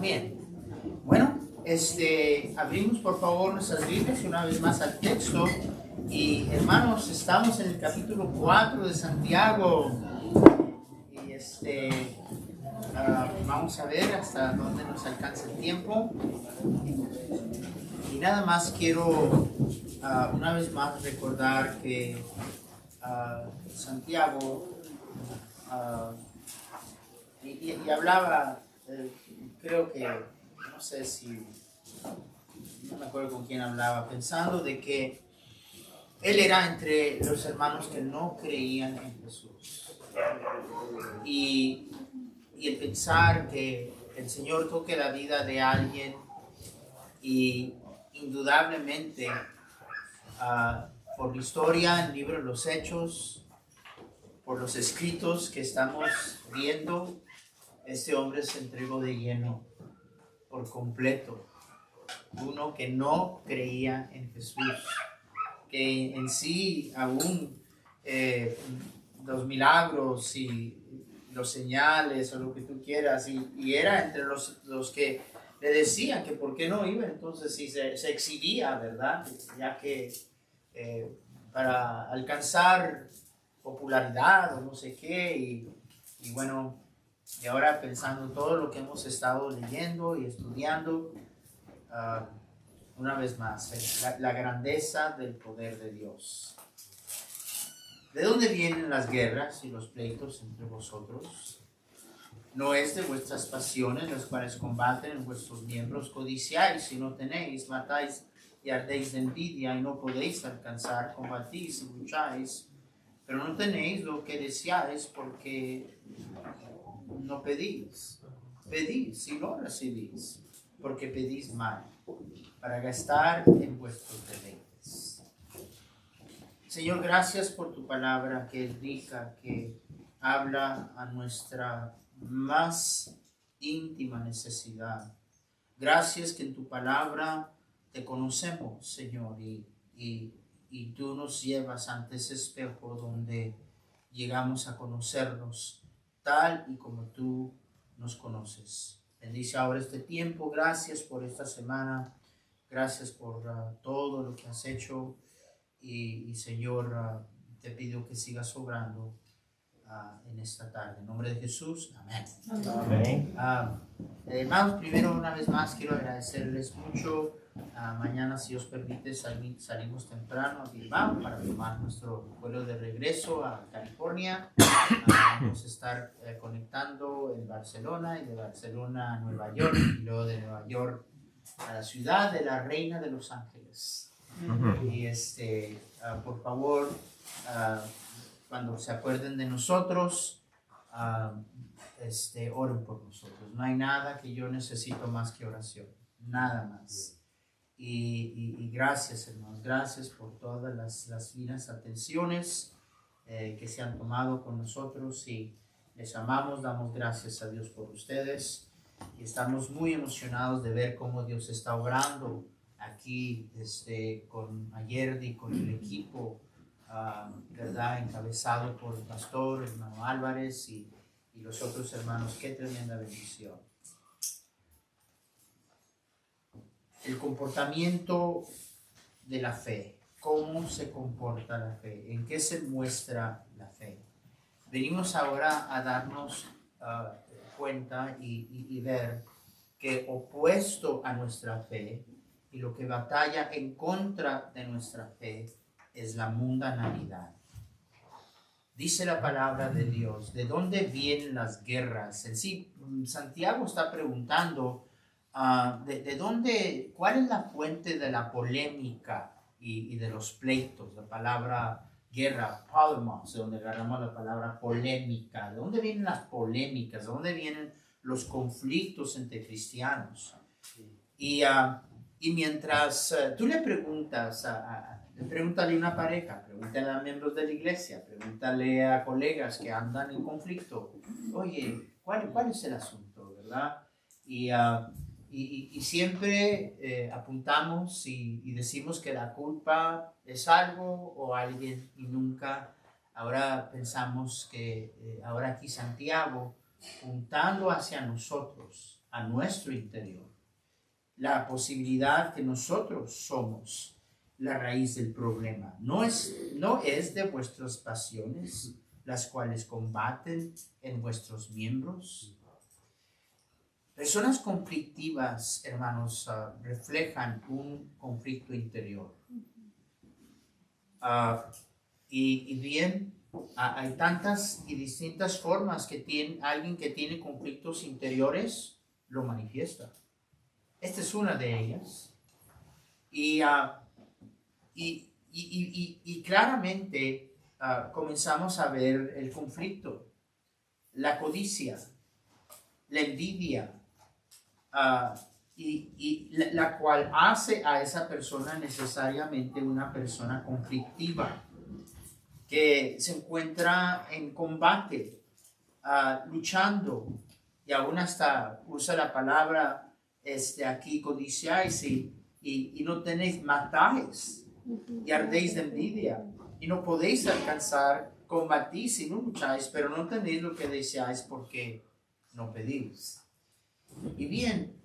Bien. Bueno, abrimos por favor nuestras Biblias una vez más al texto. Y hermanos, estamos en el capítulo 4 de Santiago. Y vamos a ver hasta dónde nos alcanza el tiempo. Y nada más quiero una vez más recordar que Santiago y hablaba, creo que, no sé si, no me acuerdo con quién hablaba, pensando de que él era entre los hermanos que no creían en Jesús. Y el pensar que el Señor toque la vida de alguien y indudablemente por la historia, el libro de los Hechos, por los escritos que estamos viendo, este hombre se entregó de lleno, por completo. Uno que no creía en Jesús, que en sí aún los milagros y los señales o lo que tú quieras, y era entre los que le decían que por qué no iba, entonces sí se exhibía, ¿verdad? Ya que para alcanzar popularidad o no sé qué, y bueno, y ahora pensando todo lo que hemos estado leyendo y estudiando, una vez más, la grandeza del poder de Dios. ¿De dónde vienen las guerras y los pleitos entre vosotros? ¿No es de vuestras pasiones las cuales combaten en vuestros miembros? Codiciáis y no tenéis, matáis y ardéis de envidia y no podéis alcanzar, combatís y lucháis, pero no tenéis lo que deseáis porque no pedís. Pedís y no recibís, porque pedís mal, para gastar en vuestros deleites. Señor, gracias por tu palabra que es rica, que habla a nuestra más íntima necesidad. Gracias que en tu palabra te conocemos, Señor, y tú nos llevas ante ese espejo donde llegamos a conocernos tal y como tú nos conoces. Bendice ahora este tiempo. Gracias por esta semana. Gracias por todo lo que has hecho. Y Señor, te pido que sigas obrando en esta tarde. En nombre de Jesús. Amén. Amén. Hermanos, primero una vez más quiero agradecerles mucho. Mañana, si Dios permite, salimos temprano a Bilbao para tomar nuestro vuelo de regreso a California. Vamos a estar conectando en Barcelona y de Barcelona a Nueva York y luego de Nueva York a la ciudad de la Reina de Los Ángeles. Y por favor, cuando se acuerden de nosotros, oren por nosotros. No hay nada que yo necesito más que oración, nada más. Y gracias, hermanos, gracias por todas las finas atenciones que se han tomado con nosotros, y les amamos, damos gracias a Dios por ustedes, y estamos muy emocionados de ver cómo Dios está obrando aquí con Ayerdi, con el equipo, ¿verdad? Encabezado por el pastor, hermano Álvarez, y los otros hermanos. Qué tremenda bendición. El comportamiento de la fe. ¿Cómo se comporta la fe? ¿En qué se muestra la fe? Venimos ahora a darnos cuenta y ver que opuesto a nuestra fe y lo que batalla en contra de nuestra fe es la mundanalidad. Dice la palabra de Dios, ¿de dónde vienen las guerras? En sí, Santiago está preguntando, ¿de dónde, cuál es la fuente de la polémica y de los pleitos? La palabra guerra, polemos, de donde agarramos la palabra polémica. ¿De dónde vienen las polémicas? ¿De dónde vienen los conflictos entre cristianos? Y mientras tú le preguntas pregúntale a una pareja, pregúntale a miembros de la iglesia, pregúntale a colegas que andan en conflicto, oye, ¿cuál es el asunto, verdad? Y siempre apuntamos y decimos que la culpa es algo o alguien, y nunca, ahora pensamos que ahora aquí Santiago, apuntando hacia nosotros, a nuestro interior. La posibilidad que nosotros somos la raíz del problema. No es de vuestras pasiones, las cuales combaten en vuestros miembros. Personas conflictivas, hermanos, reflejan un conflicto interior. Y bien, hay tantas y distintas formas que alguien que tiene conflictos interiores lo manifiesta. Esta es una de ellas. Y claramente comenzamos a ver el conflicto, la codicia, la envidia, la cual hace a esa persona necesariamente una persona conflictiva, que se encuentra en combate, luchando, y aún hasta usa la palabra aquí, codiciáis y no tenéis, matáis y ardéis de envidia y no podéis alcanzar, combatís y no lucháis, pero no tenéis lo que deseáis porque no pedís. Y bien,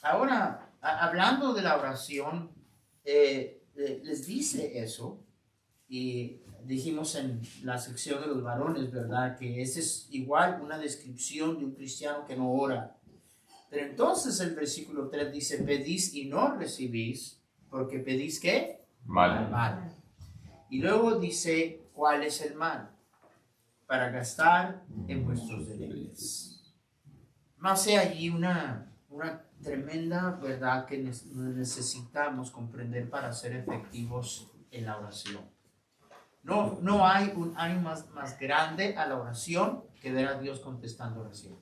ahora hablando de la oración, les dice eso, y dijimos en la sección de los varones, ¿verdad? Que esa es igual una descripción de un cristiano que no ora. Pero entonces el versículo 3 dice, pedís y no recibís, porque pedís ¿qué? Mal. Y luego dice, ¿cuál es el mal? Para gastar en vuestros deleites. Más hay allí una tremenda verdad que necesitamos comprender para ser efectivos en la oración. No hay un ánimo más grande a la oración que ver a Dios contestando oración.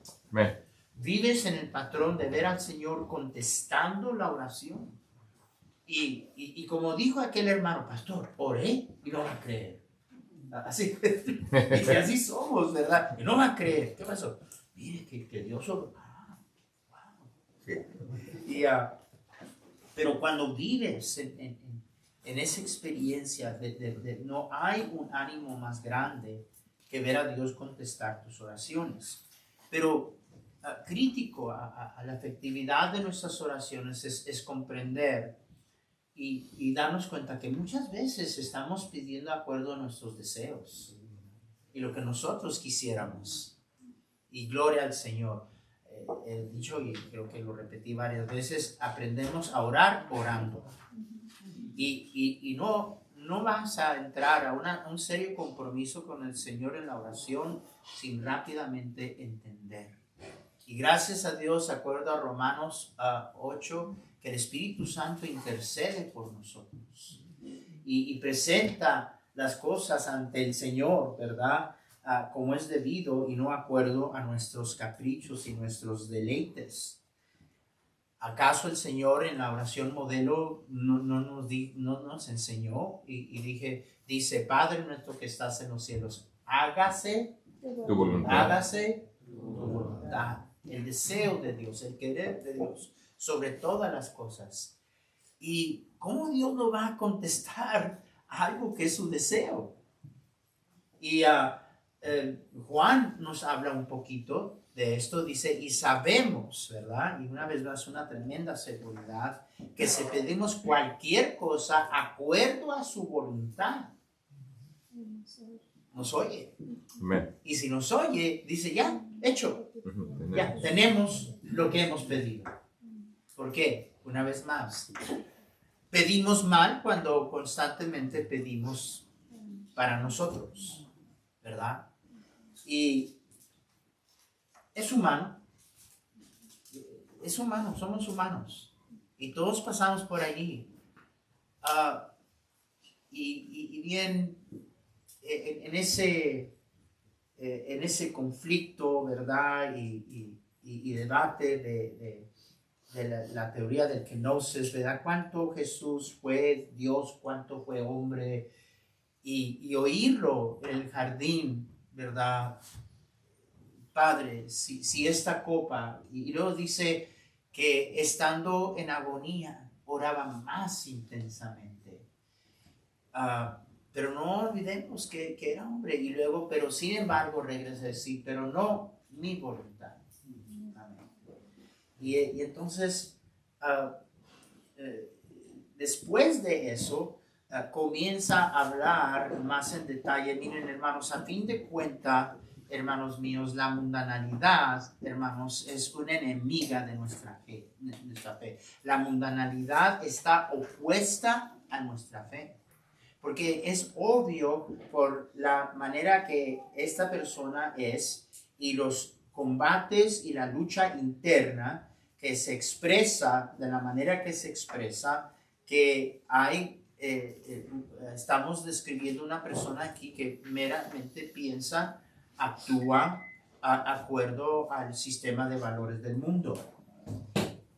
Vives en el patrón de ver al Señor contestando la oración. Y como dijo aquel hermano, pastor, oré y no va a creer. Así, y así somos, ¿verdad? Y no va a creer. ¿Qué pasó? Mire que Dios obró. Wow. Pero cuando vives en esa experiencia no hay un ánimo más grande que ver a Dios contestar tus oraciones. Pero crítico a la efectividad de nuestras oraciones es comprender y darnos cuenta que muchas veces estamos pidiendo de acuerdo a nuestros deseos y lo que nosotros quisiéramos. Y gloria al Señor. He dicho, y creo que lo repetí varias veces, aprendemos a orar orando. Y no vas a entrar a un serio compromiso con el Señor en la oración sin rápidamente entender. Y gracias a Dios, acuerdo a Romanos 8, que el Espíritu Santo intercede por nosotros y presenta las cosas ante el Señor, ¿verdad? Como es debido y no acuerdo a nuestros caprichos y nuestros deleites. ¿Acaso el Señor en la oración modelo no nos enseñó? Y dice, Padre nuestro que estás en los cielos, hágase tu voluntad. Hágase tu voluntad. El deseo de Dios, el querer de Dios sobre todas las cosas. ¿Y cómo Dios no va a contestar algo que es su deseo? Y Juan nos habla un poquito de esto, dice, y sabemos, ¿verdad? Y una vez más, una tremenda seguridad, que si pedimos cualquier cosa acuerdo a su voluntad, nos oye. Y si nos oye, dice, ya, hecho, ya, tenemos lo que hemos pedido. ¿Por qué? Una vez más, pedimos mal cuando constantemente pedimos para nosotros, ¿verdad? Y es humano, somos humanos y todos pasamos por allí. Y bien, en ese conflicto, ¿verdad? Y debate de la teoría del kenosis, ¿verdad? ¿Cuánto Jesús fue Dios? ¿Cuánto fue hombre? Y oírlo en el jardín, ¿verdad? Padre, si esta copa, y luego dice que estando en agonía, oraba más intensamente. Pero no olvidemos que era hombre, y luego, pero sin embargo regresa a decir, pero no mi voluntad. Amén. Y entonces, después de eso, comienza a hablar más en detalle. Miren, hermanos, a fin de cuentas, hermanos míos, la mundanalidad, hermanos, es una enemiga de nuestra fe. La mundanalidad está opuesta a nuestra fe. Porque es obvio por la manera que esta persona es y los combates y la lucha interna que se expresa de la manera que se expresa, que hay, estamos describiendo una persona aquí que meramente piensa, actúa de acuerdo al sistema de valores del mundo.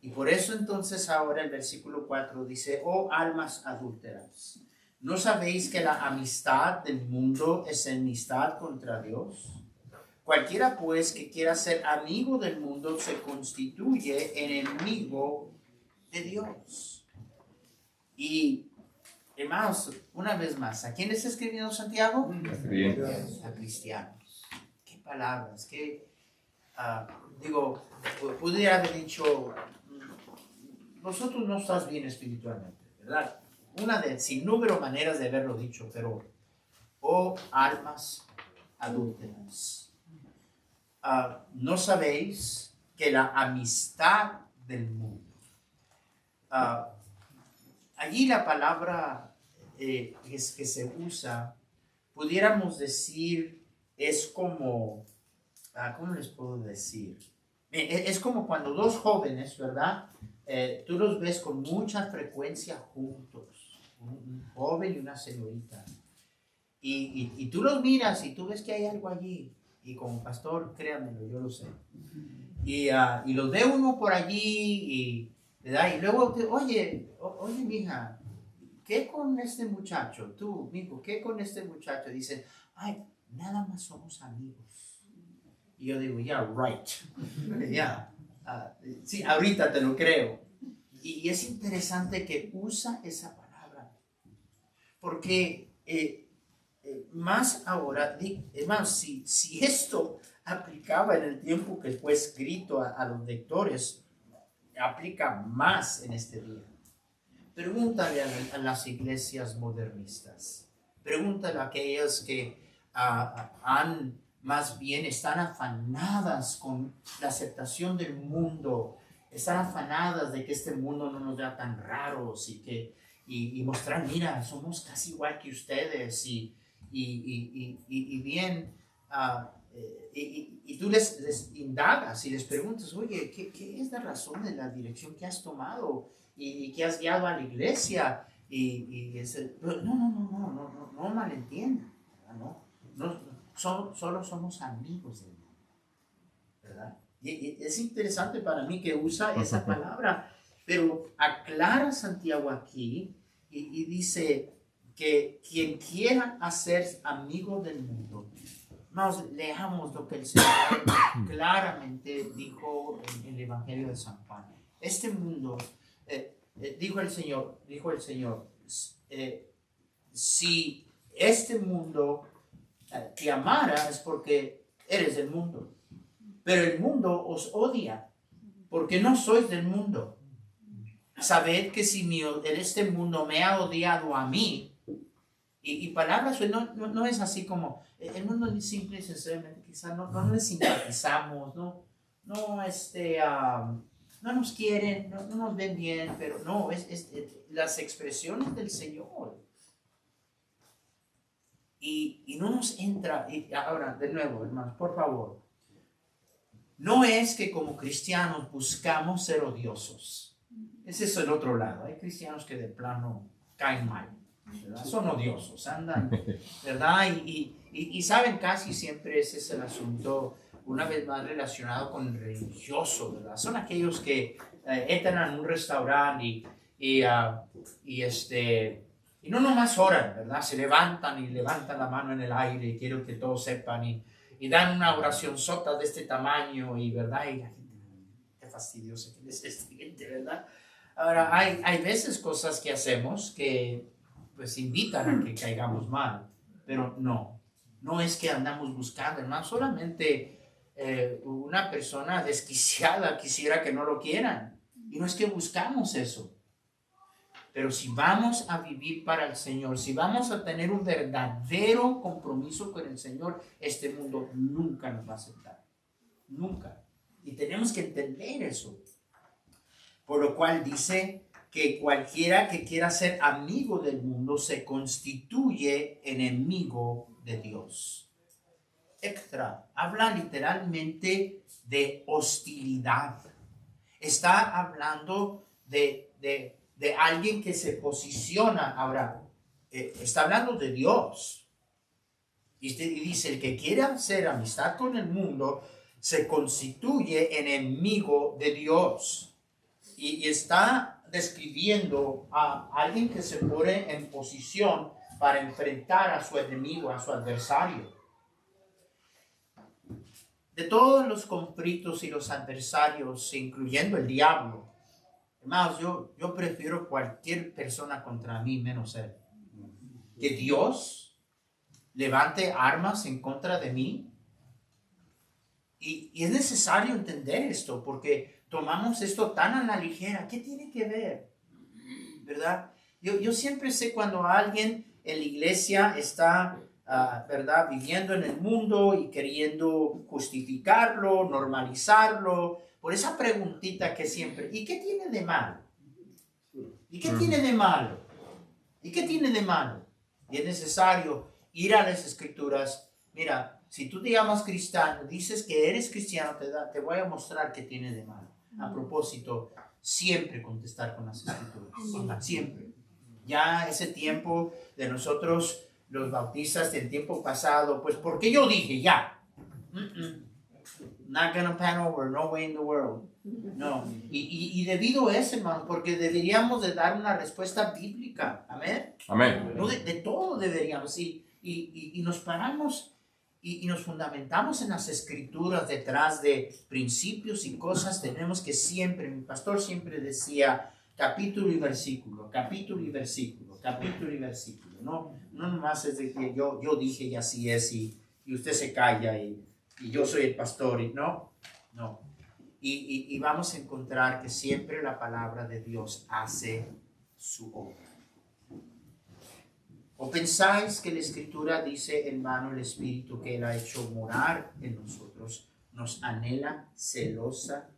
Y por eso entonces ahora el versículo 4 dice, oh almas adúlteras, ¿no sabéis que la amistad del mundo es enemistad contra Dios? Cualquiera pues que quiera ser amigo del mundo se constituye enemigo de Dios. Y hermanos, una vez más, ¿a quién está escribiendo Santiago? A cristianos. ¿Qué palabras? Pudiera haber dicho, nosotros no estás bien espiritualmente, ¿verdad? Una de sin número de maneras de haberlo dicho, pero oh almas adúlteras, ¿no sabéis que la amistad del mundo? Allí la palabra que se usa, pudiéramos decir, es como, ¿cómo les puedo decir? Es como cuando dos jóvenes, ¿verdad? Tú los ves con mucha frecuencia juntos, un joven y una señorita. Y tú los miras y tú ves que hay algo allí. Y como pastor, créanmelo, yo lo sé. Y los ve uno por allí ¿verdad? Y luego, oye, mija, ¿qué con este muchacho? Tú, mijo, ¿qué con este muchacho? Dicen, ay, nada más somos amigos. Y yo digo, yeah, right. Yeah. Sí, ahorita te lo creo. Y es interesante que usa esa palabra. Porque más ahora, hermanos, si esto aplicaba en el tiempo que fue escrito a los lectores, aplica más en este día. Pregúntale a las iglesias modernistas. Pregúntale a aquellas que más bien están afanadas con la aceptación del mundo, están afanadas de que este mundo no nos vea tan raros y mostrar, mira, somos casi igual que ustedes y bien, y tú les indagas y les preguntas, oye, ¿qué es la razón de la dirección que has tomado y que has guiado a la iglesia? No malentiendan, solo somos amigos del mundo, ¿verdad? Y es interesante para mí que usa esa palabra, pero aclara Santiago aquí y dice que quien quiera hacer amigo del mundo, vamos, leamos lo que el Señor claramente dijo en el Evangelio de San Juan. Este mundo, dijo el Señor, si este mundo te amara es porque eres del mundo, pero el mundo os odia porque no sois del mundo. Sabed que si este mundo me ha odiado a mí, y palabras, no es así como, el mundo es simple y sencillamente, quizás no les simpatizamos, no nos quieren, no nos ven bien, pero no, es las expresiones del Señor. Y no nos entra, y ahora de nuevo, hermanos, por favor, no es que como cristianos buscamos ser odiosos. Ese es el otro lado. Hay cristianos que de plano caen mal, ¿verdad? Son odiosos, andan, ¿verdad? Y saben, casi siempre ese es el asunto, una vez más relacionado con el religioso, ¿verdad? Son aquellos que entran a un restaurante y no nomás oran, ¿verdad? Se levantan y levantan la mano en el aire y quiero que todos sepan y dan una oración sota de este tamaño y, ¿verdad? Y la gente, qué fastidioso que es este gente, ¿verdad? Ahora, hay veces cosas que hacemos que pues invitan a que caigamos mal, pero no es que andamos buscando, hermano, solamente una persona desquiciada quisiera que no lo quieran. Y no es que buscamos eso. Pero si vamos a vivir para el Señor, si vamos a tener un verdadero compromiso con el Señor, este mundo nunca nos va a aceptar. Nunca. Y tenemos que entender eso. Por lo cual dice que cualquiera que quiera ser amigo del mundo se constituye enemigo de Dios. Extra. Habla literalmente de hostilidad. Está hablando de alguien que se posiciona. Ahora, está hablando de Dios. Y dice, el que quiera hacer amistad con el mundo se constituye enemigo de Dios. Y está describiendo a alguien que se pone en posición para enfrentar a su enemigo, a su adversario. De todos los conflictos y los adversarios, incluyendo el diablo, hermanos, yo prefiero cualquier persona contra mí menos él. Que Dios levante armas en contra de mí. Y es necesario entender esto, porque tomamos esto tan a la ligera. ¿Qué tiene que ver? ¿Verdad? Yo siempre sé cuando alguien en la iglesia está, ¿verdad?, viviendo en el mundo y queriendo justificarlo, normalizarlo, por esa preguntita que siempre, ¿y qué tiene de malo? ¿Y qué tiene de malo? ¿Y qué tiene de malo? Y es necesario ir a las Escrituras. Mira, si tú te llamas cristiano, dices que eres cristiano, te voy a mostrar qué tiene de malo. A propósito, siempre contestar con las Escrituras. Siempre. Ya ese tiempo de nosotros, los bautistas del tiempo pasado, pues porque yo dije ya. Not gonna pan over, no way in the world. No. Y debido a eso, hermano, porque deberíamos de dar una respuesta bíblica. Amén. Amén. No, de todo deberíamos. Y nos paramos y nos fundamentamos en las Escrituras detrás de principios y cosas. Tenemos que siempre, mi pastor siempre decía, capítulo y versículo, capítulo y versículo, capítulo y versículo. No nomás es de que yo dije y así es y usted se calla y yo soy el pastor. No. Y vamos a encontrar que siempre la palabra de Dios hace su obra. ¿O pensáis que la Escritura dice, hermano, el Espíritu que Él ha hecho morar en nosotros nos anhela celosamente?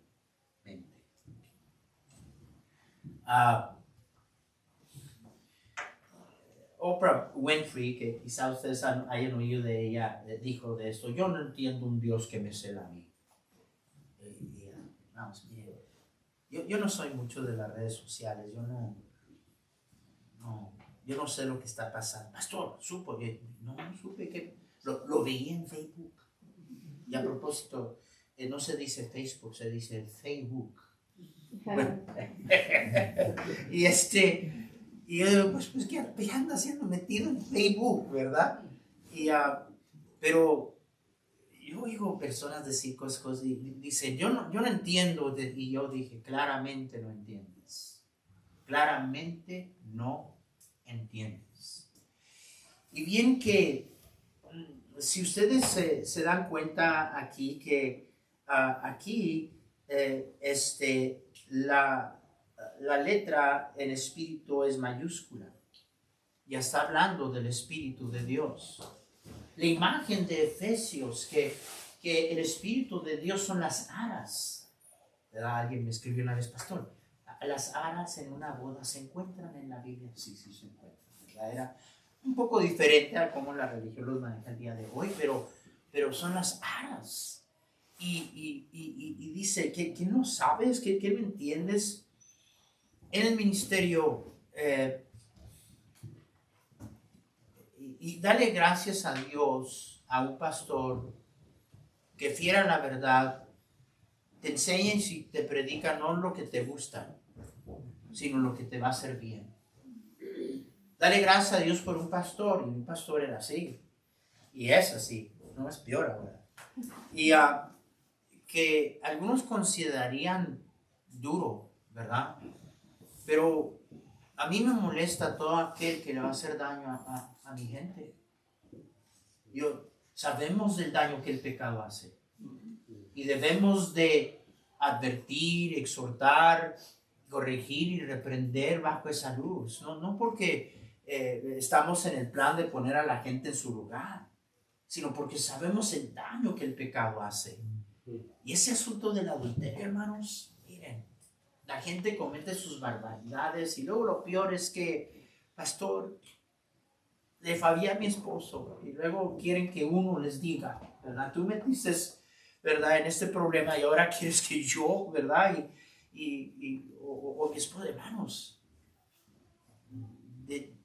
Oprah Winfrey, que quizá ustedes hayan oído de ella, dijo de esto: yo no entiendo un Dios que me cela a mí. Vamos, mire, yo no soy mucho de las redes sociales, yo no sé lo que está pasando. Pastor, ¿supo? No supe que lo veía en Facebook. Y a propósito, no se dice Facebook, se dice Facebook. Bueno, y pues ¿qué anda siendo metido en Facebook, verdad? Pero yo oigo personas decir cosas y dicen, yo no entiendo, y yo dije, claramente no entiendes. Claramente no entiendes. Y bien que, si ustedes se dan cuenta aquí, que aquí la letra en espíritu es mayúscula. Ya está hablando del Espíritu de Dios. La imagen de Efesios, que el Espíritu de Dios son las aras. Alguien me escribió una vez, pastor, las aras en una boda se encuentran en la Biblia. Sí, se encuentran. Era un poco diferente a cómo la religión los maneja el día de hoy, pero son las aras. Y dice, ¿que no sabes? ¿Que no entiendes? En el ministerio, y dale gracias a Dios, a un pastor que fiel a la verdad, te enseña y te predica no lo que te gusta, sino lo que te va a hacer bien. Dale gracias a Dios por un pastor, y un pastor era así, y es así, no es peor ahora. Y que algunos considerarían duro, ¿verdad? Pero a mí me molesta todo aquel que le va a hacer daño a mi gente. Sabemos del daño que el pecado hace. y debemos de advertir, exhortar, corregir y reprender bajo esa luz. No porque estamos en el plan de poner a la gente en su lugar, sino porque sabemos el daño que el pecado hace. Y ese asunto del adulterio, hermanos, miren, la gente comete sus barbaridades y luego lo peor es que, pastor, le fallé a mi esposo y luego quieren que uno les diga, ¿verdad? Tú metiste, ¿verdad?, en este problema y ahora quieres que yo, ¿verdad? O mi esposo, hermanos, de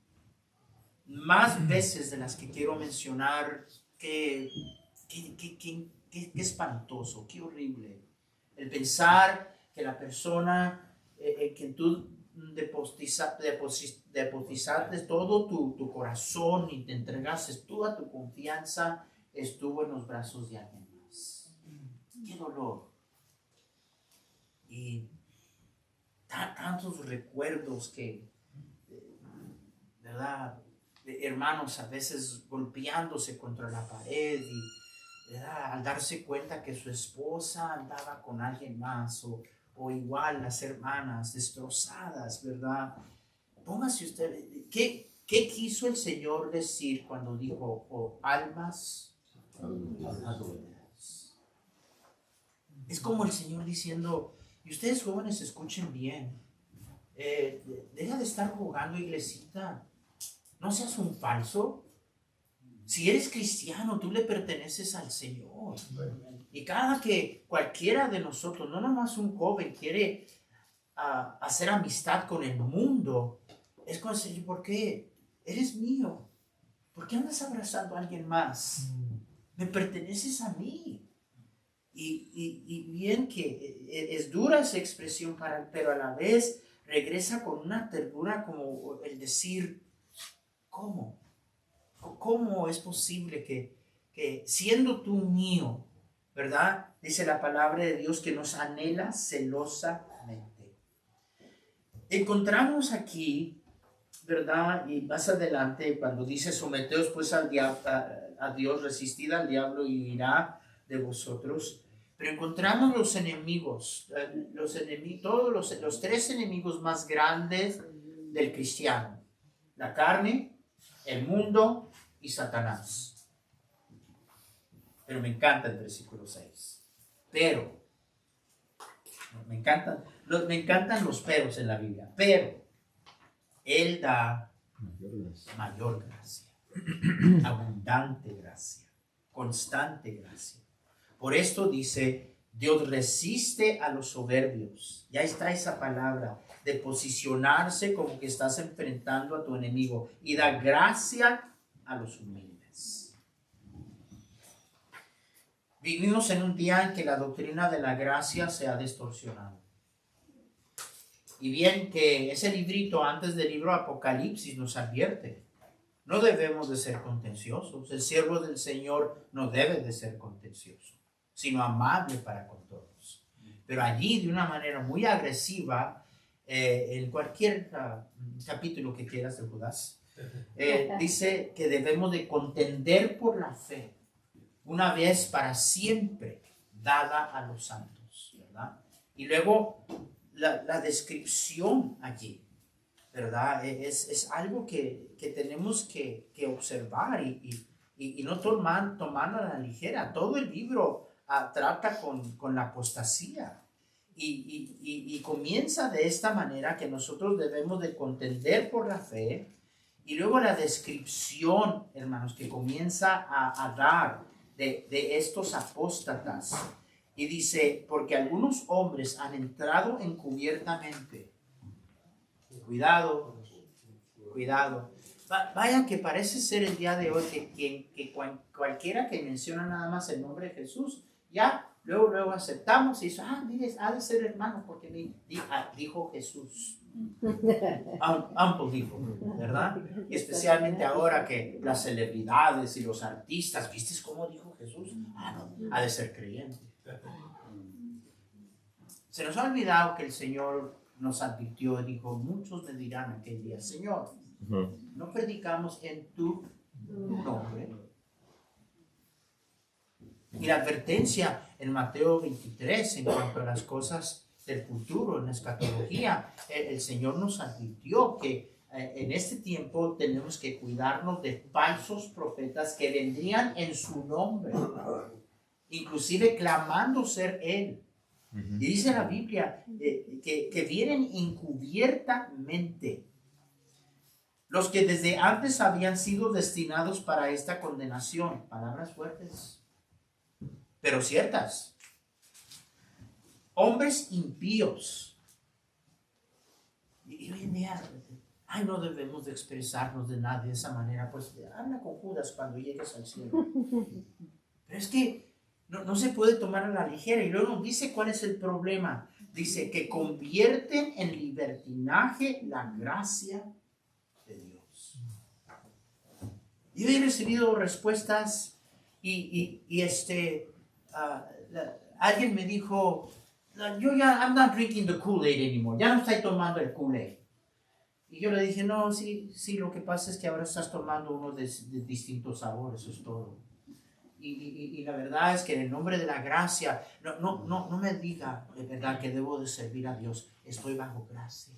más veces de las que quiero mencionar, qué espantoso, qué horrible el pensar que la persona en que tú depositaste todo tu corazón y te entregaste toda tu confianza estuvo en los brazos de alguien más. Qué dolor. Y tantos recuerdos que, ¿verdad?, de hermanos a veces golpeándose contra la pared y, ¿verdad?, al darse cuenta que su esposa andaba con alguien más o igual las hermanas destrozadas, ¿verdad? Póngase usted, ¿qué quiso el Señor decir cuando dijo almas adúlteras? Es como el Señor diciendo, y ustedes jóvenes escuchen bien, deja de estar jugando, iglesita, no seas un falso. Si eres cristiano, tú le perteneces al Señor. Y cada que cualquiera de nosotros, no nomás un joven, quiere hacer amistad con el mundo, es con el Señor. ¿Por qué? Eres mío. ¿Por qué andas abrazando a alguien más? Me perteneces a mí. Y bien que es dura esa expresión, pero a la vez regresa con una ternura como el decir, ¿cómo? ¿Cómo es posible que siendo tú mío, ¿verdad? Dice la palabra de Dios que nos anhela celosamente. Encontramos aquí, ¿verdad? Y más adelante cuando dice someteos pues a Dios, resistid al diablo y huirá de vosotros. Pero encontramos los enemigos, todos los tres enemigos más grandes del cristiano: la carne, el mundo y Satanás. Pero me encanta el versículo 6. Pero, me encantan los peros en la Biblia, pero Él da mayor gracia, abundante gracia, constante gracia. Por esto dice, Dios resiste a los soberbios. Ya está esa palabra de posicionarse como que estás enfrentando a tu enemigo, y da gracia a los humildes. Vivimos en un día en que la doctrina de la gracia se ha distorsionado. Y bien que ese librito antes del libro Apocalipsis nos advierte, no debemos de ser contenciosos. El siervo del Señor no debe de ser contencioso, sino amable para con todos. Pero allí, de una manera muy agresiva, en cualquier capítulo que quieras de Judas, dice que debemos de contender por la fe, una vez para siempre dada a los santos, ¿verdad? Y luego la descripción allí, ¿verdad? Es algo que tenemos que observar y no tomarlo a la ligera. Todo el libro trata con la apostasía y comienza de esta manera, que nosotros debemos de contender por la fe, y luego la descripción, hermanos, que comienza a dar de estos apóstatas. Y dice, porque algunos hombres han entrado encubiertamente. Cuidado. Vaya que parece ser el día de hoy que cualquiera que menciona nada más el nombre de Jesús, ya luego aceptamos y dice, mire, ha de ser hermano porque dijo Jesús. Ample dijo, ¿verdad? Y especialmente ahora que las celebridades y los artistas, ¿viste cómo dijo Jesús? No, ha de ser creyente. Se nos ha olvidado que el Señor nos advirtió y dijo, muchos me dirán aquel día, Señor, no predicamos en tu nombre. Y la advertencia en Mateo 23 en cuanto a las cosas del futuro, en la escatología, el Señor nos advirtió que en este tiempo tenemos que cuidarnos de falsos profetas que vendrían en su nombre, inclusive clamando ser Él. Y dice la Biblia que vienen encubiertamente. Los que desde antes habían sido destinados para esta condenación. Palabras fuertes, pero ciertas. Hombres impíos. Y hoy en día, no debemos de expresarnos de nada de esa manera. Pues habla con Judas cuando llegues al cielo. Pero es que no se puede tomar a la ligera. Y luego nos dice cuál es el problema. Dice que convierten en libertinaje la gracia de Dios. Yo he recibido respuestas alguien me dijo, I'm not drinking the Kool-Aid anymore. Ya no estoy tomando el Kool-Aid. Y yo le dije, no, sí, lo que pasa es que ahora estás tomando uno de distintos sabores, eso es todo. Y la verdad es que en el nombre de la gracia, no me diga de verdad que debo de servir a Dios. Estoy bajo gracia.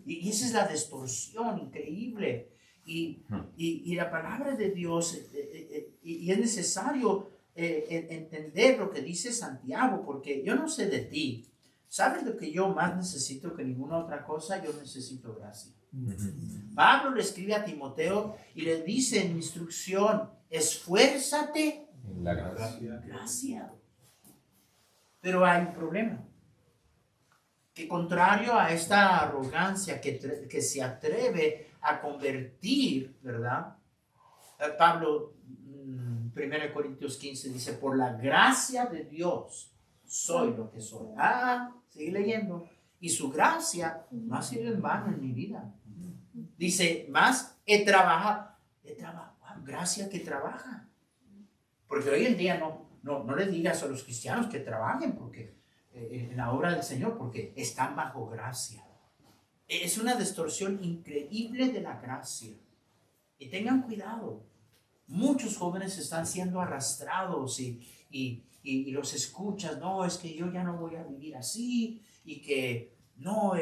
Y esa es la distorsión increíble. Y la palabra de Dios, y es necesario entender lo que dice Santiago, porque yo no sé de ti. ¿Sabes lo que yo más necesito que ninguna otra cosa? Yo necesito gracia. Pablo le escribe a Timoteo y le dice en instrucción, esfuérzate en la gracia. Gracia. Pero hay un problema. Que contrario a esta arrogancia que se atreve a convertir, ¿verdad? Pablo, 1 Corintios 15 dice, por la gracia de Dios soy lo que soy. Sigue leyendo. Y su gracia no ha sido en vano en mi vida. Dice, más he trabajado, gracia que trabaja. Porque hoy en día no le digas a los cristianos que trabajen porque en la obra del Señor, porque están bajo gracia. Es una distorsión increíble de la gracia. Y tengan cuidado. Muchos jóvenes están siendo arrastrados y los escuchas. No, es que yo ya no voy a vivir así. Y que no,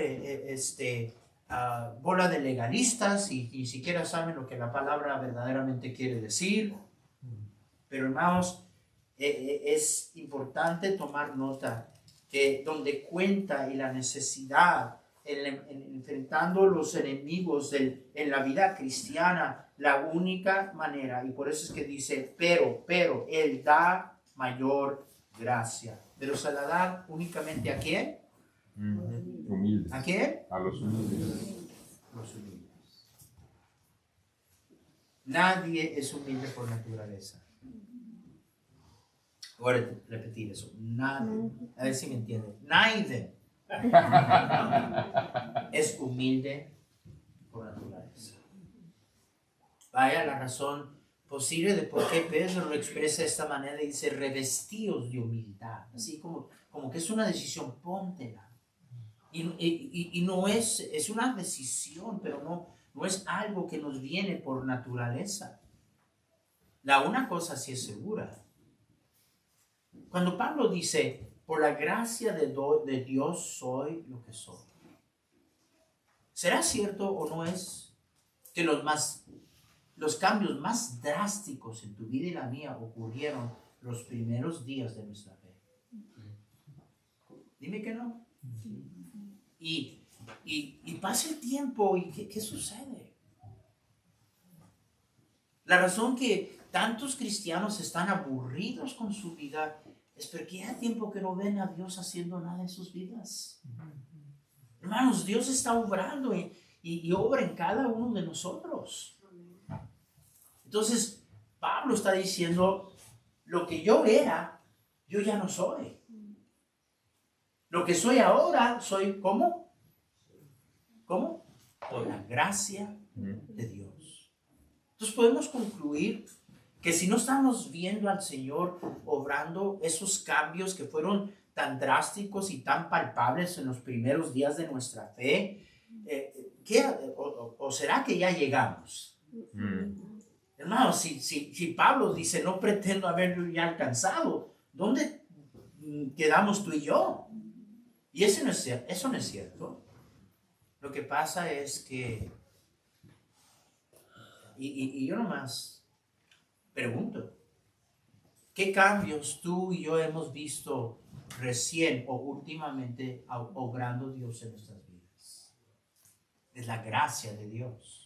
bola de legalistas y ni siquiera saben lo que la palabra verdaderamente quiere decir. Pero hermanos, es importante tomar nota que donde cuenta y la necesidad en enfrentando los enemigos en la vida cristiana, la única manera, y por eso es que dice, pero, Él da mayor gracia. Pero se la da únicamente ¿a quién? Humildes. ¿A quién? A los humildes. Los humildes. Nadie es humilde por naturaleza. Voy a repetir eso. Nadie. A ver si me entienden. Nadie es humilde por naturaleza. Vaya la razón posible de por qué Pedro lo expresa de esta manera y dice revestidos de humildad. Así como que es una decisión, póntela. Y no es una decisión, pero no es algo que nos viene por naturaleza. Una cosa sí es segura. Cuando Pablo dice, por la gracia de Dios soy lo que soy. ¿Será cierto o no es que los cambios más drásticos en tu vida y la mía ocurrieron los primeros días de nuestra fe? Dime que no. Y pasa el tiempo y ¿qué sucede? La razón que tantos cristianos están aburridos con su vida es porque hay tiempo que no ven a Dios haciendo nada en sus vidas. Hermanos, Dios está obrando y obra en cada uno de nosotros. Entonces, Pablo está diciendo, lo que yo era, yo ya no soy. Lo que soy ahora, soy ¿cómo? ¿Cómo? Por la gracia de Dios. Entonces podemos concluir que si no estamos viendo al Señor obrando esos cambios que fueron tan drásticos y tan palpables en los primeros días de nuestra fe, o será que ya llegamos? Hermano, si Pablo dice, no pretendo haberlo ya alcanzado, ¿dónde quedamos tú y yo? Y eso no es cierto. Lo que pasa es que, y yo nomás pregunto, ¿qué cambios tú y yo hemos visto recién o últimamente obrando Dios en nuestras vidas? Es la gracia de Dios.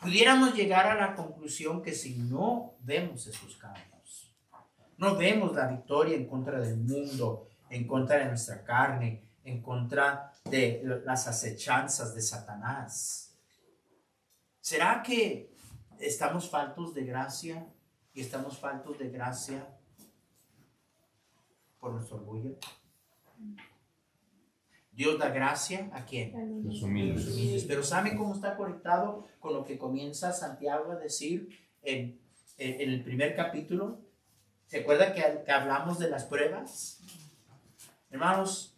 Pudiéramos llegar a la conclusión que si no vemos esos cambios, no vemos la victoria en contra del mundo, en contra de nuestra carne, en contra de las acechanzas de Satanás, ¿será que estamos faltos de gracia? Y estamos faltos de gracia por nuestro orgullo. Dios da gracia ¿a quién? Los humildes. Pero ¿saben cómo está conectado con lo que comienza Santiago a decir en el primer capítulo? ¿Se acuerdan que hablamos de las pruebas? Hermanos,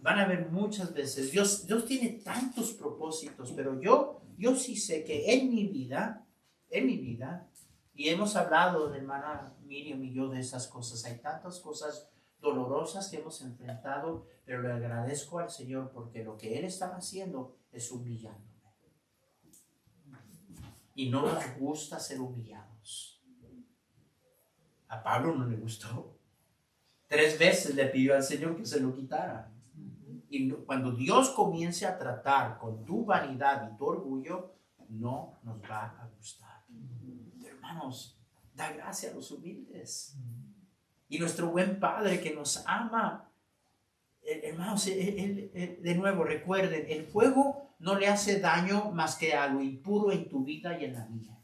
van a ver muchas veces, Dios tiene tantos propósitos, pero yo sí sé que en mi vida, y hemos hablado, hermana Miriam y yo, de esas cosas. Hay tantas cosas dolorosas que hemos enfrentado, pero le agradezco al Señor porque lo que Él estaba haciendo es humillándome. Y no nos gusta ser humillados. A Pablo no le gustó. 3 veces le pidió al Señor que se lo quitara. Y cuando Dios comience a tratar con tu vanidad y tu orgullo, no nos va a gustar. Hermanos, da gracia a los humildes. Y nuestro buen Padre que nos ama, hermanos, de nuevo recuerden, el fuego no le hace daño más que a lo impuro en tu vida y en la mía.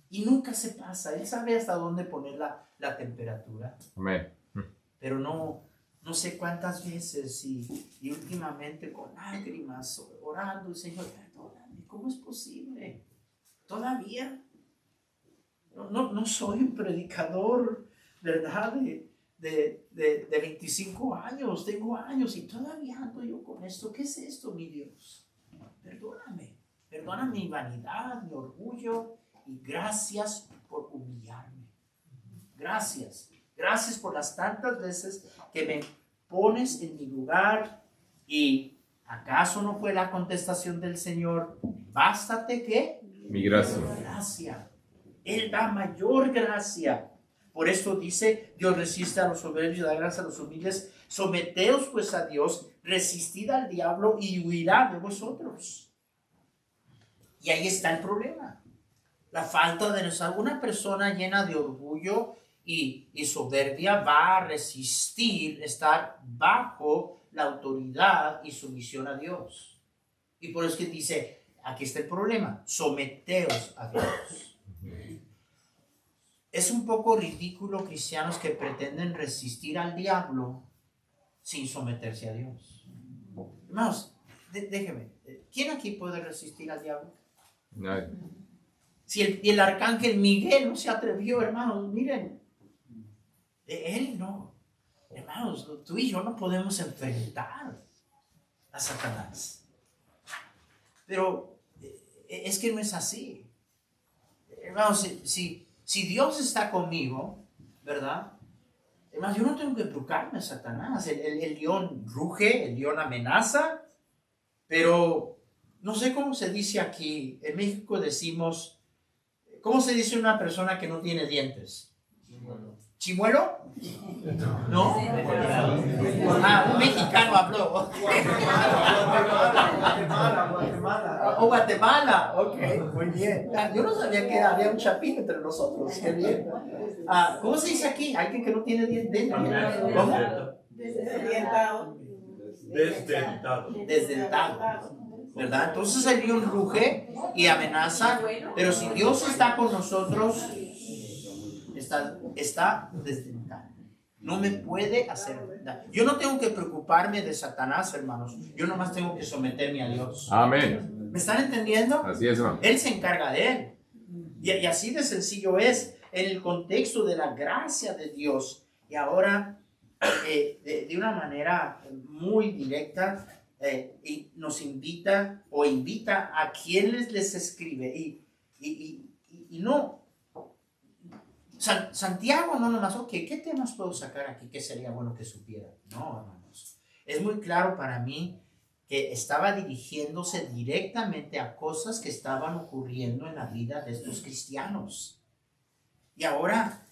Y nunca se pasa. Él sabe hasta dónde poner la temperatura. Amén. Pero no sé cuántas veces y últimamente con lágrimas, orando, Señor, perdóname, ¿cómo es posible? Todavía no soy un predicador, ¿verdad? De 25 años, tengo años y todavía ando yo con esto. ¿Qué es esto, mi Dios? Perdona mi vanidad, mi orgullo, y gracias por humillarme. Gracias por las tantas veces que me pones en mi lugar. ¿Y acaso no fue la contestación del Señor? Bástate, ¿qué? Mi gracia. Gracia. Él da mayor gracia. Por esto dice, Dios resiste a los soberbios y da gracia a los humildes. Someteos pues a Dios, resistid al diablo y huirá de vosotros. Y ahí está el problema. La falta de una persona llena de orgullo y soberbia va a resistir estar bajo la autoridad y sumisión a Dios. Y por eso que dice, aquí está el problema, someteos a Dios. Es un poco ridículo cristianos que pretenden resistir al diablo sin someterse a Dios. Hermanos, déjeme, ¿quién aquí puede resistir al diablo? Nadie. Si el arcángel Miguel no se atrevió, hermanos, miren, él no. Hermanos, tú y yo no podemos enfrentar a Satanás. Pero es que no es así. Hermanos, si Dios está conmigo, ¿verdad? Hermanos, yo no tengo que preocuparme a Satanás. El león ruge, el león amenaza, pero no sé cómo se dice aquí. En México decimos, ¿cómo se dice una persona que no tiene dientes? ¿Chimuelo? ¿No? Un mexicano habló. O Guatemala. Ok, muy bien. Yo no sabía que había un chapín entre nosotros. Qué bien. ¿Cómo se dice aquí? Alguien que no tiene dientes. ¿Cómo? Desdentado. ¿Verdad? Entonces el león ruge y amenaza, pero si Dios está con nosotros, está desdentado. No me puede hacer nada. Yo no tengo que preocuparme de Satanás, hermanos. Yo nomás tengo que someterme a Dios. Amén. ¿Me están entendiendo? Así es, hermano. Él se encarga de él. Y así de sencillo es en el contexto de la gracia de Dios. Y ahora, de una manera muy directa, y nos invita a quienes les escribe y y no, Santiago no nomás, ok, ¿qué temas puedo sacar aquí que sería bueno que supiera? No, hermanos, es muy claro para mí que estaba dirigiéndose directamente a cosas que estaban ocurriendo en la vida de estos cristianos. Y ahora,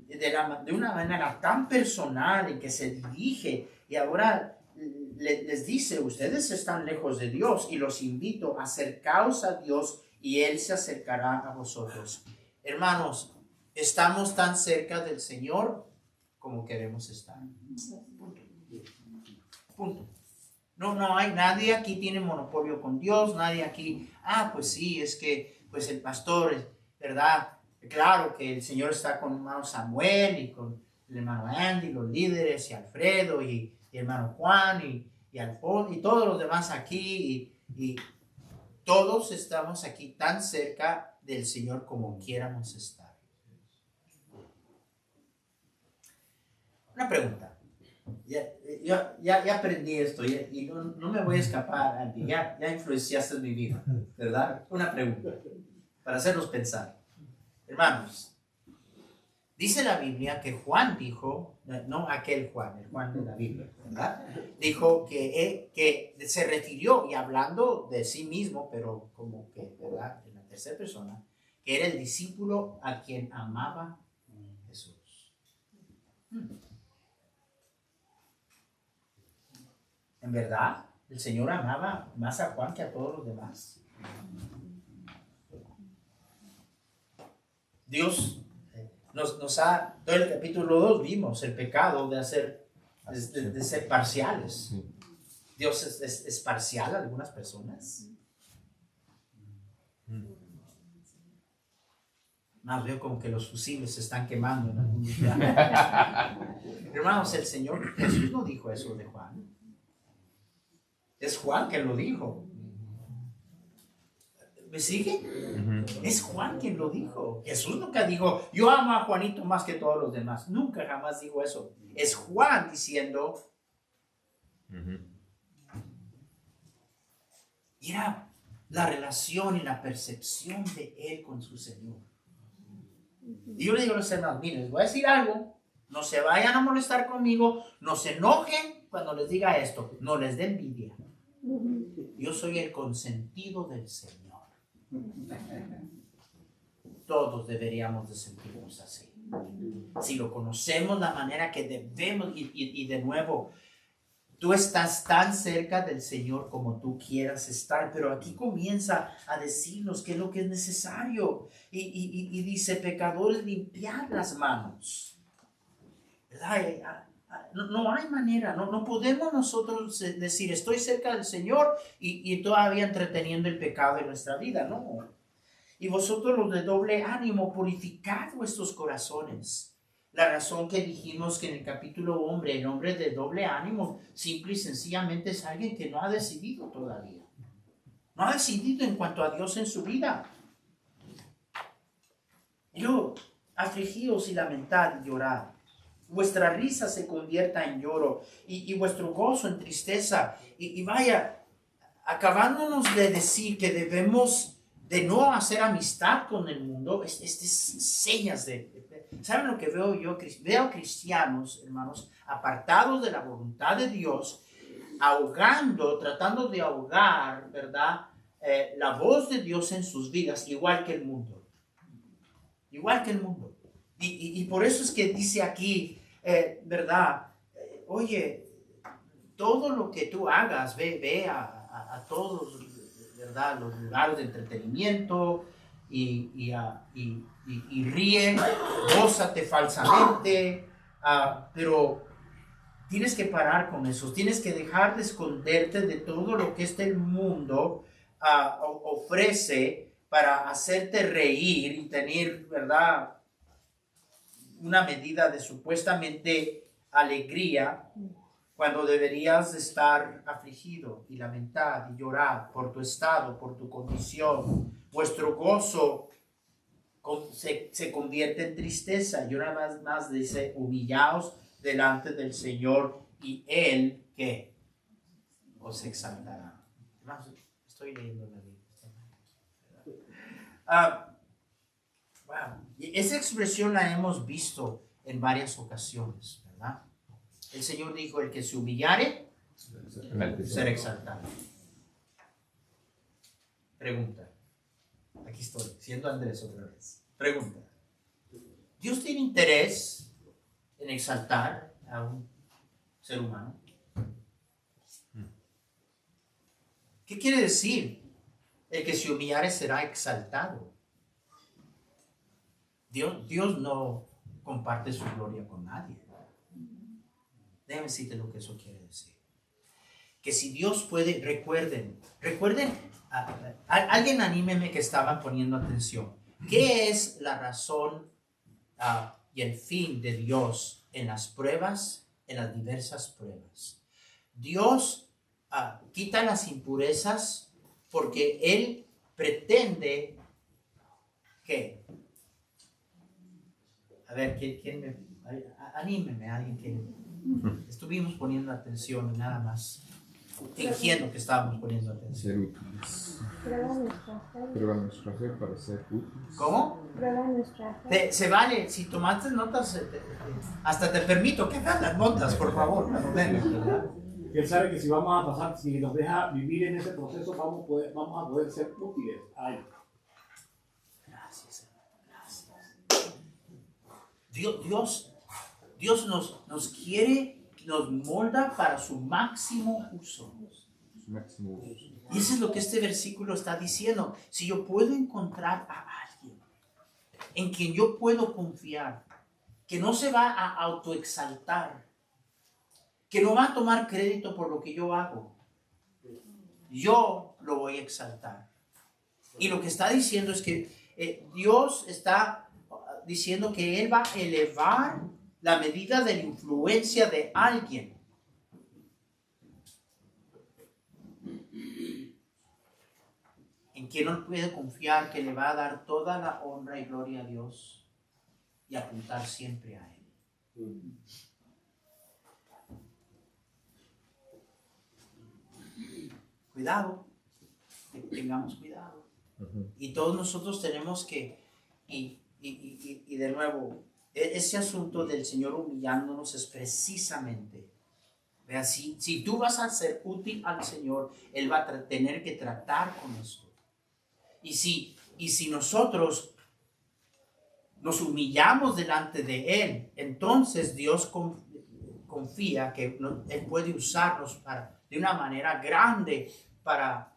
de una manera tan personal en que se dirige, y ahora les dice, ustedes están lejos de Dios y los invito a acercaos a Dios y Él se acercará a vosotros. Hermanos, estamos tan cerca del Señor como queremos estar. Punto. No hay nadie aquí tiene monopolio con Dios, nadie aquí, pues sí, es que pues el pastor, ¿verdad? Claro que el Señor está con el hermano Samuel y con el hermano Andy, los líderes, y Alfredo, y el hermano Juan, y Alfonso, y todos los demás aquí, y todos estamos aquí tan cerca del Señor como quieramos estar. Una pregunta. Ya aprendí esto y no me voy a escapar, Andy. Ya influenciaste mi vida, ¿verdad? Una pregunta para hacernos pensar. Hermanos, dice la Biblia que Juan dijo, no aquel Juan, el Juan de la Biblia, ¿verdad? Dijo que se refirió, y hablando de sí mismo, pero como que, ¿verdad? En la tercera persona, que era el discípulo a quien amaba Jesús. En verdad, el Señor amaba más a Juan que a todos los demás. Dios nos ha, todo el capítulo 2 vimos el pecado de ser parciales. Dios es parcial a algunas personas. Más veo como que los fusibles se están quemando en algún lugar. Hermanos, el Señor Jesús no dijo eso de Juan. Es Juan que lo dijo. ¿Me sigue? Es Juan quien lo dijo. Jesús nunca dijo, yo amo a Juanito más que todos los demás. Nunca jamás dijo eso. Es Juan diciendo, era la relación y la percepción de él con su Señor. Y yo le digo a los hermanos, miren, les voy a decir algo, no se vayan a molestar conmigo, no se enojen cuando les diga esto, no les dé envidia. Yo soy el consentido del Señor. Todos deberíamos de sentirnos así. Si lo conocemos la manera que debemos, y de nuevo, tú estás tan cerca del Señor como tú quieras estar, pero aquí comienza a decirnos qué es lo que es necesario. Y dice, pecadores, limpiad las manos. ¿Verdad? No hay manera, no podemos nosotros decir, estoy cerca del Señor y todavía entreteniendo el pecado en nuestra vida, no. Y vosotros los de doble ánimo, purificad vuestros corazones. La razón que dijimos que en el capítulo el hombre de doble ánimo, simple y sencillamente es alguien que no ha decidido todavía. No ha decidido en cuanto a Dios en su vida. Y luego, afligíos y lamentad y llorad. Vuestra risa se convierta en lloro y vuestro gozo en tristeza. Y vaya, acabándonos de decir que debemos de no hacer amistad con el mundo, estas señas ¿saben lo que veo yo? Veo cristianos, hermanos, apartados de la voluntad de Dios, tratando de ahogar, ¿verdad? La voz de Dios en sus vidas, igual que el mundo. Igual que el mundo. Y por eso es que dice aquí, ¿verdad? Oye, todo lo que tú hagas, ve a todos, ¿verdad? Los lugares de entretenimiento y ríe, gózate falsamente, pero tienes que parar con eso, tienes que dejar de esconderte de todo lo que este mundo ofrece para hacerte reír y tener, ¿verdad?, una medida de supuestamente alegría, cuando deberías estar afligido y lamentar y llorar por tu estado, por tu condición. Vuestro gozo se convierte en tristeza. Y una vez más dice, humillaos delante del Señor y Él, ¿qué? Os exaltará. Estoy leyendo la Biblia. esa expresión la hemos visto en varias ocasiones, ¿verdad? El Señor dijo, el que se humillare, será exaltado. Pregunta. Aquí estoy, siendo Andrés otra vez. Pregunta. ¿Dios tiene interés en exaltar a un ser humano? ¿Qué quiere decir? El que se humillare será exaltado. Dios no comparte su gloria con nadie. Déjame decirte lo que eso quiere decir. Que si Dios puede, recuerden, alguien anímeme que estaban poniendo atención. ¿Qué es la razón y el fin de Dios en las pruebas, en las diversas pruebas? Dios quita las impurezas porque Él pretende que, a ver, anímeme, alguien que estuvimos poniendo atención y nada más fingiendo que estábamos poniendo atención. Prueba nuestra fe para ser útiles. ¿Cómo? Prueba nuestra fe. Se vale, si tomaste notas, hasta te permito que veas las notas, por favor, cuando vengas, ¿verdad? Él sabe que si vamos a pasar, si nos deja vivir en ese proceso, vamos a poder ser útiles a Él. Gracias, gracias. Dios nos quiere, nos molda para su máximo uso. Máximo uso. Y eso es lo que este versículo está diciendo. Si yo puedo encontrar a alguien en quien yo puedo confiar, que no se va a autoexaltar, que no va a tomar crédito por lo que yo hago, yo lo voy a exaltar. Y lo que está diciendo es que Dios está diciendo que Él va a elevar la medida de la influencia de alguien. En quien no puede confiar, que le va a dar toda la honra y gloria a Dios y apuntar siempre a Él. Cuidado, tengamos cuidado. Y todos nosotros tenemos que, y de nuevo, ese asunto del Señor humillándonos es precisamente, vea, si tú vas a ser útil al Señor, Él va a tener que tratar con esto. Y si nosotros nos humillamos delante de Él, entonces Dios confía que Él puede usarnos de una manera grande para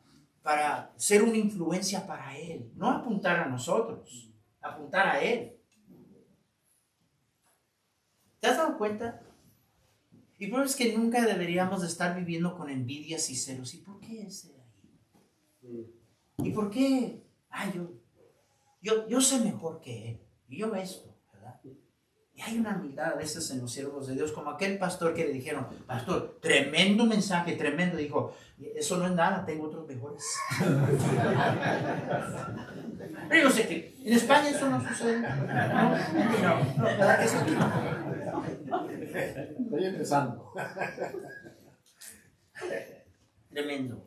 ser una influencia para Él. No apuntar a nosotros, apuntar a Él. ¿Te has dado cuenta? Y por eso es que nunca deberíamos de estar viviendo con envidias y celos. ¿Y por qué ese ahí? ¿Y por qué? Yo sé mejor que él. Y yo esto, ¿verdad? Y hay una humildad a veces en los siervos de Dios, como aquel pastor que le dijeron, pastor, tremendo mensaje, tremendo. Dijo, eso no es nada, tengo otros mejores. Pero yo sé que en España eso no sucede. No, ¿verdad que eso no? Estoy empezando. Tremendo.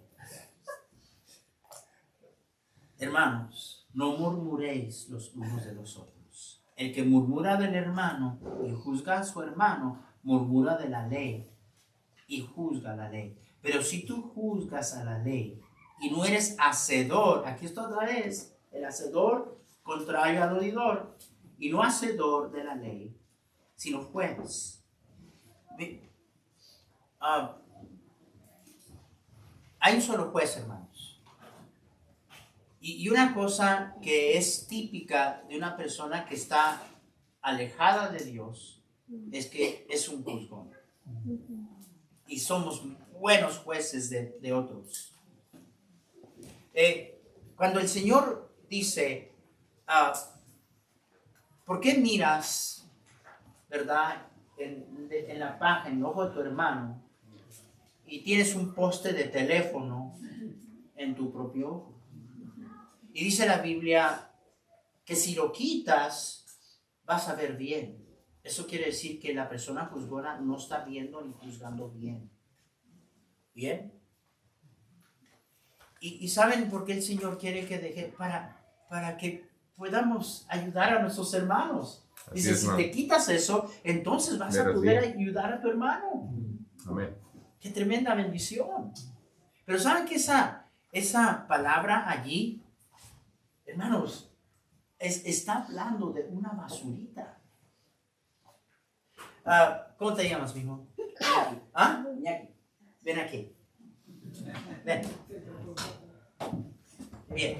Hermanos, no murmuréis los unos de los otros. El que murmura del hermano y juzga a su hermano, murmura de la ley y juzga la ley. Pero si tú juzgas a la ley y no eres hacedor, aquí está otra vez, el hacedor contrario al oidor, y no hacedor de la ley, sino juez. Hay un solo juez, hermanos. Y una cosa que es típica de una persona que está alejada de Dios es que es un juzgón. Y somos buenos jueces de otros. Cuando el Señor dice, ¿por qué miras, verdad, en la paja, en el ojo de tu hermano, y tienes un poste de teléfono en tu propio ojo? Y dice la Biblia que si lo quitas, vas a ver bien. Eso quiere decir que la persona juzgona no está viendo ni juzgando bien. ¿Bien? ¿Y saben por qué el Señor quiere que deje? Para que podamos ayudar a nuestros hermanos. Así Dice, es, si hermano. te quitas eso, entonces vas a Verás poder bien. ayudar a tu hermano. Amén. Qué tremenda bendición. Pero ¿saben que esa palabra allí, hermanos, está hablando de una basurita? ¿Cómo te llamas, mijo? ¿Ah? Ven aquí. Ven. Bien.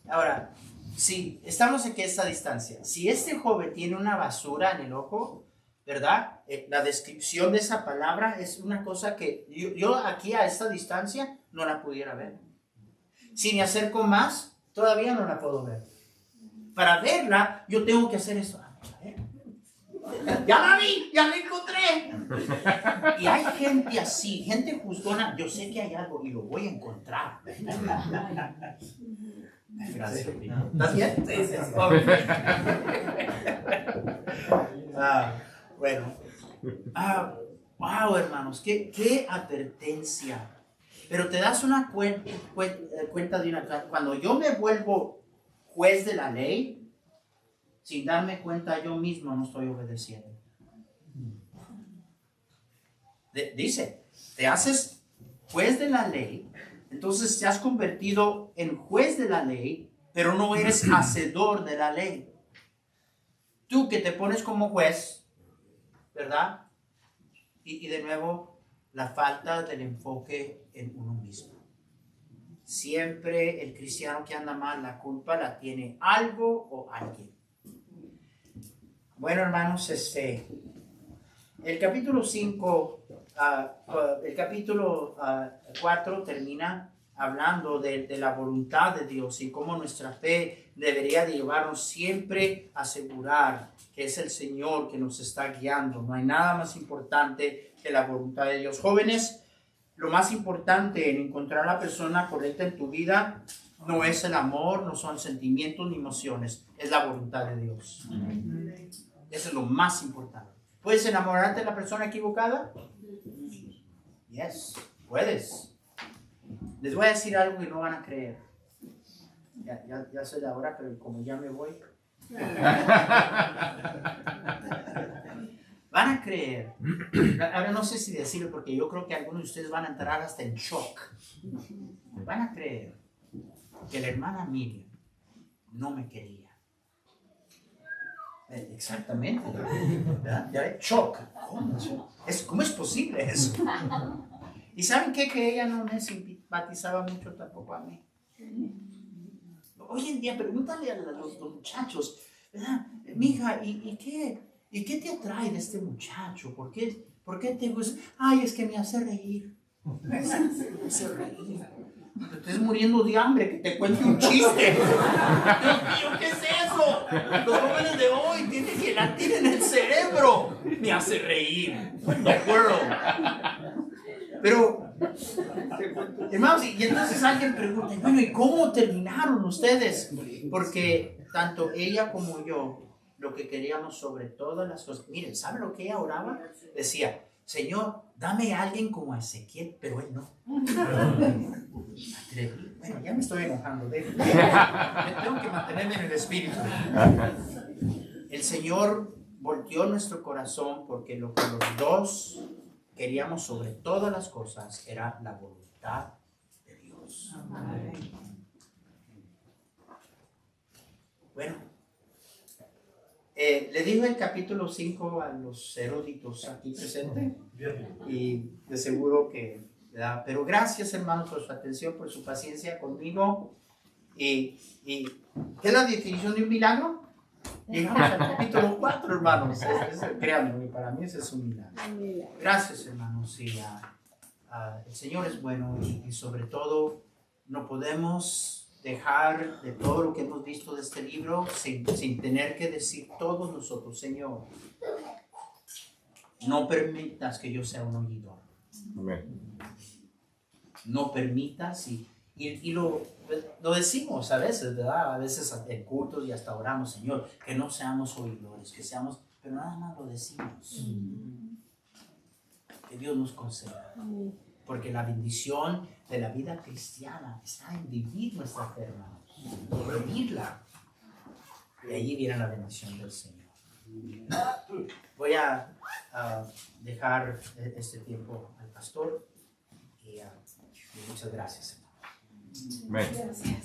Ahora, si estamos aquí a esta distancia, si este joven tiene una basura en el ojo, ¿verdad? La descripción de esa palabra es una cosa que yo aquí a esta distancia no la pudiera ver. Si me acerco más, todavía no la puedo ver. Para verla, yo tengo que hacer esto. Ya la vi, ya la encontré. Y hay gente así, gente juzgona. Yo sé que hay algo y lo voy a encontrar. Gracias. ¿Estás bien? Sí, sí, sí. Bueno. Wow, hermanos, qué advertencia. Pero te das una cuenta de una cosa. Cuando yo me vuelvo juez de la ley, sin darme cuenta yo mismo no estoy obedeciendo. Dice, te haces juez de la ley, entonces te has convertido en juez de la ley, pero no eres hacedor de la ley. Tú que te pones como juez, ¿verdad? Y de nuevo, la falta del enfoque en uno mismo. Siempre el cristiano que anda mal, la culpa la tiene algo o alguien. Bueno, hermanos, el capítulo 5, el capítulo 4 termina hablando de la voluntad de Dios y cómo nuestra fe debería de llevarnos siempre a asegurar que es el Señor que nos está guiando. No hay nada más importante que la voluntad de Dios. Jóvenes, lo más importante en encontrar la persona correcta en tu vida no es el amor, no son sentimientos ni emociones, es la voluntad de Dios. Eso es lo más importante. ¿Puedes enamorarte de la persona equivocada? Yes, puedes. Les voy a decir algo que no van a creer. Ya soy la hora, pero como ya me voy. Van a creer. Ahora no sé si decirlo porque yo creo que algunos de ustedes van a entrar hasta en shock. Van a creer que la hermana Miriam no me quería. Exactamente. ¿Verdad? Ya, shock. ¿Cómo es posible eso? ¿Y saben qué? Que ella no me simpatizaba mucho tampoco a mí. Hoy en día, pregúntale a los muchachos, ¿verdad? Mija, ¿y qué te atrae de este muchacho? ¿Por qué te gusta? Ay, es que me hace reír. Me hace reír. Te estés muriendo de hambre, que te cuente un chiste. Dios mío, ¿qué es eso? Los jóvenes de hoy tienen gelatina en el cerebro. Me hace reír. What the world? Pero, hermanos, y entonces alguien pregunta, bueno, ¿y cómo terminaron ustedes? Porque tanto ella como yo, lo que queríamos sobre todas las cosas, miren, ¿saben lo que ella oraba? Decía, Señor, dame a alguien como Ezequiel, pero él no. Bueno, ya me estoy enojando. Tengo que mantenerme en el espíritu. El Señor volteó nuestro corazón porque lo que los dos queríamos sobre todas las cosas era la voluntad de Dios. Bueno, le digo el capítulo 5 a los eruditos aquí presentes y de seguro que, ¿verdad? Pero gracias, hermanos, por su atención, por su paciencia conmigo. ¿Y qué es la definición de un milagro? Llegamos al capítulo 4, hermanos. Créanme, para mí ese es un milagro. Gracias, hermanos. Y, el Señor es bueno y sobre todo no podemos dejar de todo lo que hemos visto de este libro sin tener que decir todos nosotros, Señor, no permitas que yo sea un oidor. Amén. No permitas y lo decimos a veces, ¿verdad? A veces en cultos y hasta oramos, Señor, que no seamos oidores, que seamos, pero nada más lo decimos. Que Dios nos conceda. Porque la bendición de la vida cristiana está en vivir nuestra fe, hermanos. Vivirla. Y allí viene la bendición del Señor. Voy a dejar este tiempo al pastor y muchas gracias. Amén. Gracias.